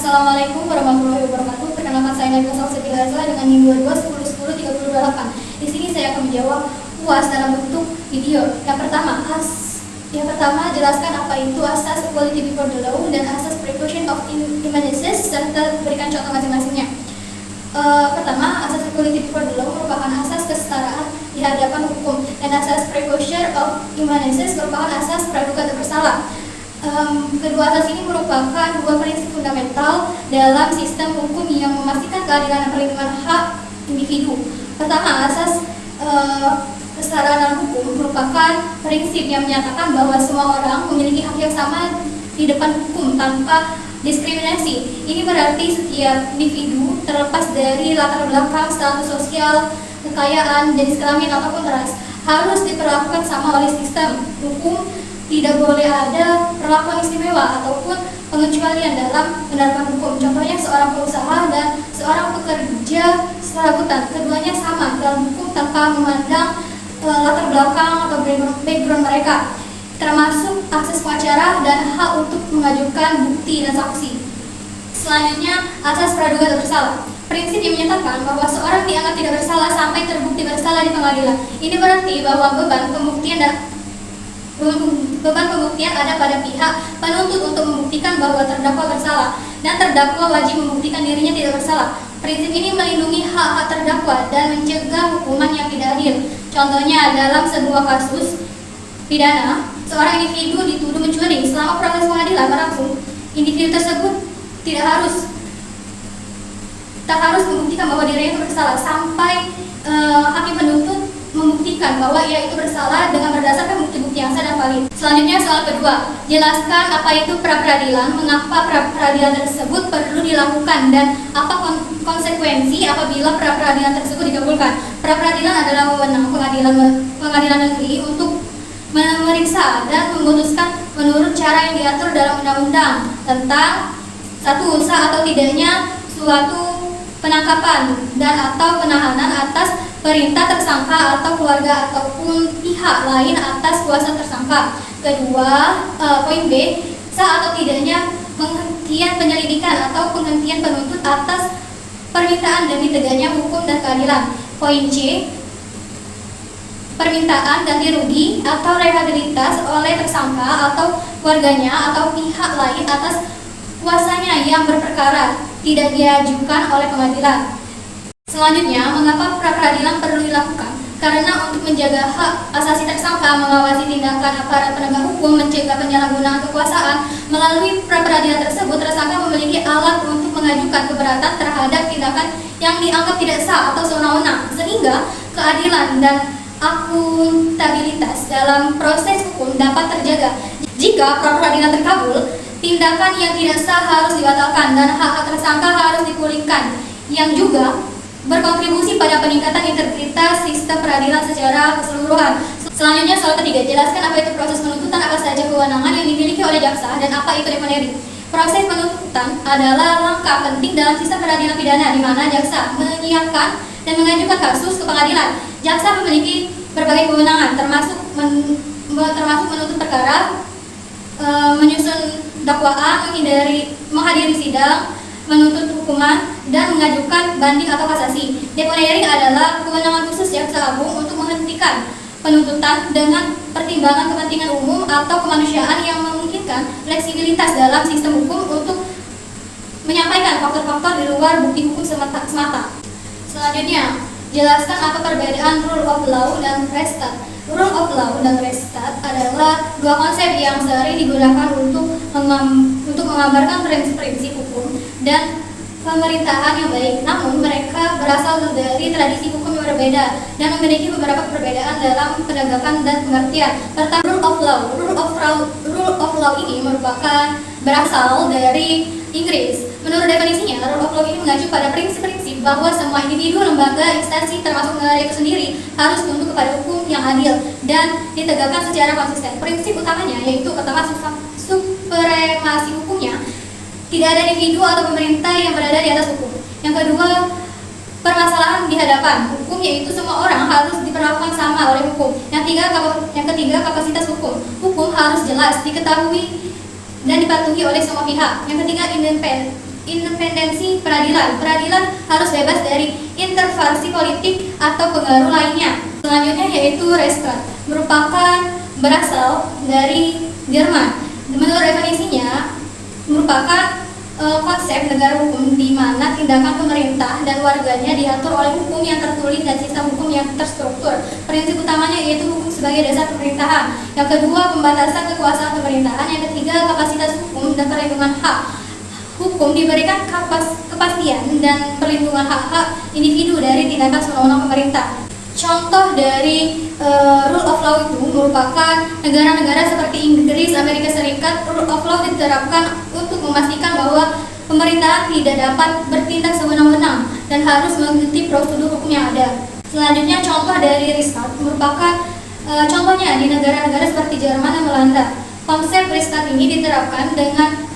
Assalamualaikum warahmatullahi wabarakatuh. Perkenalkan saya Nabila Salsabila dengan NIM 22 10 10 3028. Di sini saya akan menjawab UAS dalam bentuk video. Yang pertama, jelaskan apa itu asas equality before the law dan asas precaution of immunities serta berikan contoh masing-masingnya. Pertama, asas equality before the law merupakan asas kesetaraan di hadapan hukum dan asas precaution of immunities merupakan asas praduga tak bersalah. Kedua asas ini merupakan dua prinsip fundamental dalam sistem hukum yang memastikan keadilan dan perlindungan hak individu. Pertama, asas kesetaraan dalam hukum merupakan prinsip yang menyatakan bahwa semua orang memiliki hak yang sama di depan hukum tanpa diskriminasi. Ini berarti setiap individu terlepas dari latar belakang, status sosial, kekayaan, jenis kelamin ataupun ras harus diperlakukan sama oleh sistem hukum. Tidak boleh ada perlakuan istimewa ataupun pengecualian dalam penerapan hukum. Contohnya seorang pengusaha dan seorang pekerja serabutan, keduanya sama dalam hukum tanpa memandang latar belakang atau background mereka, termasuk akses pengacara dan hak untuk mengajukan bukti dan saksi. Selanjutnya, asas praduga tak bersalah. Prinsip yang menyatakan bahwa seorang dianggap tidak bersalah sampai terbukti bersalah di pengadilan. Ini berarti bahwa beban pembuktian ada pada pihak penuntut untuk membuktikan bahwa terdakwa bersalah dan terdakwa wajib membuktikan dirinya tidak bersalah. Prinsip ini melindungi hak-hak terdakwa dan mencegah hukuman yang tidak adil. Contohnya, dalam sebuah kasus pidana, seorang individu dituduh mencuri. Selama proses pengadilan berlangsung, individu tersebut tak harus membuktikan bahwa dirinya itu bersalah sampai hakim penuntut membuktikan bahwa ia itu bersalah dengan berdasarkan bukti-bukti yang sah dan valid. Selanjutnya, soal kedua, jelaskan apa itu pra-peradilan, mengapa pra-peradilan tersebut perlu dilakukan, dan apa konsekuensi apabila pra-peradilan tersebut dikabulkan. Pra-peradilan adalah wewenang pengadilan negeri untuk memeriksa dan memutuskan menurut cara yang diatur dalam undang-undang tentang satu, sah atau tidaknya suatu penangkapan dan atau penahanan atas perintah tersangka atau keluarga ataupun pihak lain atas kuasa tersangka. Kedua, poin B, sah atau tidaknya penghentian penyelidikan atau penghentian penuntut atas permintaan demi tegaknya hukum dan keadilan. Poin C, permintaan ganti rugi atau rehabilitas oleh tersangka atau keluarganya atau pihak lain atas kuasanya yang berperkara tidak diajukan oleh pengadilan. Selanjutnya, mengapa pra-peradilan perlu dilakukan? Karena untuk menjaga hak asasi tersangka, mengawasi tindakan aparat penegak hukum, mencegah penyalahgunaan kekuasaan. Melalui pra-peradilan tersebut, tersangka memiliki alat untuk mengajukan keberatan terhadap tindakan yang dianggap tidak sah atau sewenang-wenang, sehingga keadilan dan akuntabilitas dalam proses hukum dapat terjaga. Jika pra-peradilan terkabul, tindakan yang tidak sah harus dibatalkan dan hak-hak tersangka harus dipulihkan, yang juga berkontribusi pada peningkatan integritas sistem peradilan secara keseluruhan. Selanjutnya, soal ketiga, jelaskan apa itu proses penuntutan, apa saja kewenangan yang dimiliki oleh jaksa, dan apa itu deponering. Proses penuntutan adalah langkah penting dalam sistem peradilan pidana, di mana jaksa menyiapkan dan mengajukan kasus ke pengadilan. Jaksa memiliki berbagai kewenangan, termasuk menuntut perkara, menyusun dakwaan, menghadiri sidang, menuntut hukuman, dan mengajukan banding atau kasasi. Deponering adalah kewenangan khusus jaksa agung untuk menghentikan penuntutan dengan pertimbangan kepentingan umum atau kemanusiaan yang memungkinkan fleksibilitas dalam sistem hukum untuk menyampaikan faktor-faktor di luar bukti hukum semata. Selanjutnya, jelaskan apa perbedaan rule of law dan res stat. Rule of law dan res stat adalah dua konsep yang sering digunakan untuk menggambarkan prinsip-prinsip hukum dan pemerintahan yang baik. Namun mereka berasal dari tradisi hukum yang berbeda dan memiliki beberapa perbedaan dalam penegakan dan pengertian. Pertama, rule of law. Rule of law ini merupakan berasal dari Inggris. Menurut definisinya, rule of law ini mengacu pada prinsip-prinsip bahwa semua individu, lembaga, instansi, termasuk negara itu sendiri harus tunduk kepada hukum yang adil dan ditegakkan secara konsisten. Prinsip utamanya yaitu pertama, supremasi hukumnya. Tidak ada individu atau pemerintah yang berada di atas hukum. Yang kedua, permasalahan di hadapan hukum, yaitu semua orang harus diperlakukan sama oleh hukum. Yang ketiga, kapasitas hukum. Hukum harus jelas, diketahui dan dipatuhi oleh semua pihak. Yang ketiga, independensi peradilan. Peradilan harus bebas dari intervensi politik atau pengaruh lainnya. Selanjutnya yaitu Rechtsstaat, merupakan berasal dari Jerman. Menurut definisinya, merupakan konsep negara hukum di mana tindakan pemerintah dan warganya diatur oleh hukum yang tertulis dan sistem hukum yang terstruktur. Prinsip utamanya yaitu hukum sebagai dasar pemerintahan. Yang kedua, pembatasan kekuasaan pemerintahan. Yang ketiga, kapasitas hukum dan perlindungan hak. Hukum diberikan kepastian dan perlindungan hak-hak individu dari tindakan sewenang-wenang pemerintah. Contoh dari rule of law itu merupakan negara-negara seperti Inggris, Amerika Serikat. Rule of law diterapkan untuk memastikan bahwa pemerintahan tidak dapat bertindak sewenang-wenang dan harus mengikuti prosedur hukum yang ada. Selanjutnya contoh dari Rechtsstaat merupakan contohnya di negara-negara seperti Jerman dan Belanda. Konsep Rechtsstaat ini diterapkan dengan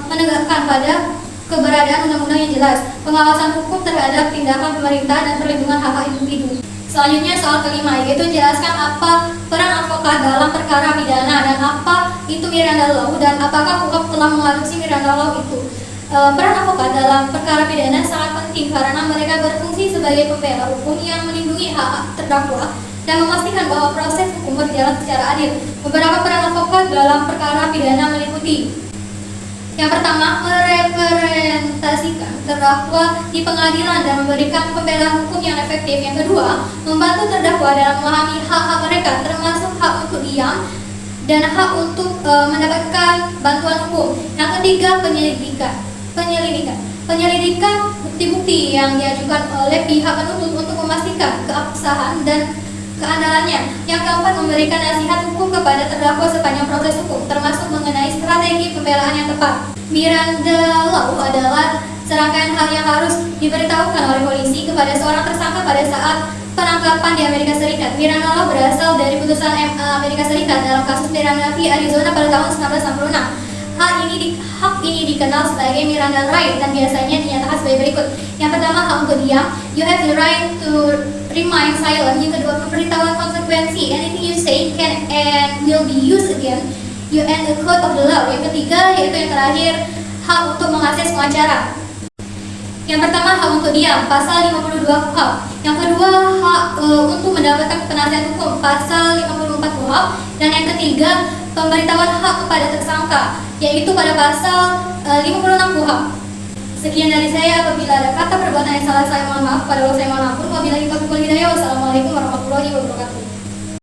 menegakkan pada keberadaan undang-undang yang jelas, pengawasan hukum terhadap tindakan pemerintah dan perlindungan hak-hak individu. Selanjutnya soal kelima, yaitu jelaskan apa peran advokat dalam perkara pidana dan apa itu Miranda Law dan apakah KUHP telah mengadopsi Miranda Law itu. Peran advokat dalam perkara pidana sangat penting karena mereka berfungsi sebagai pembela hukum yang melindungi hak terdakwa dan memastikan bahwa proses hukum berjalan secara adil. Beberapa peran advokat dalam perkara pidana meliputi: yang pertama, merepresentasikan terdakwa di pengadilan dan memberikan pembelaan hukum yang efektif. Yang kedua, membantu terdakwa dalam memahami hak-hak mereka, termasuk hak untuk diam dan hak untuk mendapatkan bantuan hukum. Yang ketiga, penyelidikan bukti-bukti yang diajukan oleh pihak penuntut untuk memastikan keabsahan dan keandalannya. Yang keempat, memberikan nasihat hukum kepada terdakwa sepanjang proses hukum, termasuk mengenai strategi pembelaan yang tepat. Miranda Law adalah serangkaian hal yang harus diberitahukan oleh polisi kepada seorang tersangka pada saat penangkapan di Amerika Serikat. Miranda Law berasal dari putusan MA Amerika Serikat dalam kasus Miranda v. Arizona pada tahun 1966. Hak ini dikenal sebagai Miranda Right dan biasanya dinyatakan sebagai berikut. Yang pertama, hak untuk diam. You have the right to remain silent. Yang kedua, pemberitahuan konsekuensi. Anything you say can and will be used against you and the code of the law. Yang ketiga, yaitu yang terakhir, hak untuk mengakses pengacara. Yang pertama, hak untuk diam, pasal 52 KUHP. Yang kedua, hak untuk mendapatkan penasihat hukum, pasal 54 KUHP. Dan yang ketiga, pemberitahuan hak kepada tersangka, yaitu pada pasal 56 KUHP. Sekian dari saya. Apabila ada kata perbuatan yang salah, saya mohon maaf. Pada Allah saya mohon ampun. Wabillahi taufiq wal hidayah. Wassalamualaikum warahmatullahi wabarakatuh.